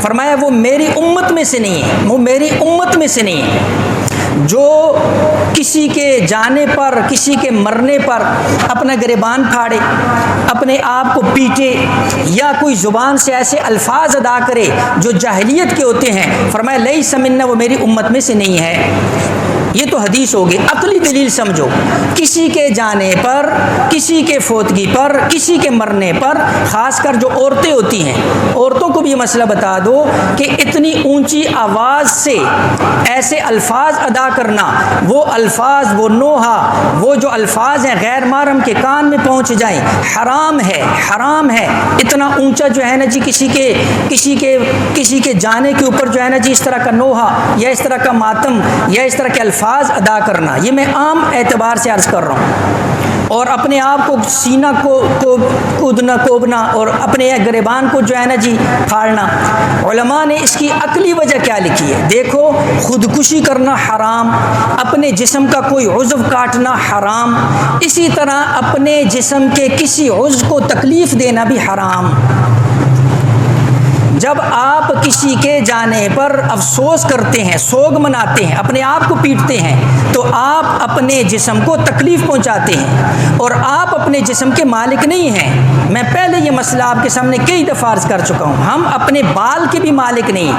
فرمایا وہ میری امت میں سے نہیں ہے، وہ میری امت میں سے نہیں ہے جو کسی کے جانے پر، کسی کے مرنے پر اپنا گریبان پھاڑے، اپنے آپ کو پیٹے، یا کوئی زبان سے ایسے الفاظ ادا کرے جو جاہلیت کے ہوتے ہیں، فرمایا لیس منا، وہ میری امت میں سے نہیں ہے۔ یہ تو حدیث ہوگی، عقلی دلیل سمجھو، کسی کے جانے پر، کسی کے فوتگی پر، کسی کے مرنے پر، خاص کر جو عورتیں ہوتی ہیں، عورتوں کو بھی یہ مسئلہ بتا دو کہ اتنی اونچی آواز سے ایسے الفاظ ادا کرنا، وہ الفاظ، وہ نوحہ، وہ جو الفاظ ہیں غیر محرم کے کان میں پہنچ جائیں، حرام ہے، حرام ہے۔ اتنا اونچا جو ہے نا جی کسی کے جانے کے اوپر جو ہے نا جی اس طرح کا نوحہ یا اس طرح کا ماتم یا اس طرح کے الفاظ ادا کرنا، یہ میں عام اعتبار سے عرض کر رہا ہوں، اور اپنے آپ کو سینہ کو کودنا کوبنا اور اپنے گریبان کو جو ہے نا جی پھاڑنا، علماء نے اس کی عقلی وجہ کیا لکھی ہے؟ دیکھو، خودکشی کرنا حرام، اپنے جسم کا کوئی عضو کاٹنا حرام، اسی طرح اپنے جسم کے کسی عضو کو تکلیف دینا بھی حرام۔ جب آپ کسی کے جانے پر افسوس کرتے ہیں، سوگ مناتے ہیں، اپنے آپ کو پیٹتے ہیں، تو آپ اپنے جسم کو تکلیف پہنچاتے ہیں، اور آپ اپنے جسم کے مالک نہیں ہیں۔ میں پہلے یہ مسئلہ آپ کے سامنے کئی دفعہ عرض کر چکا ہوں، ہم اپنے بال کے بھی مالک نہیں۔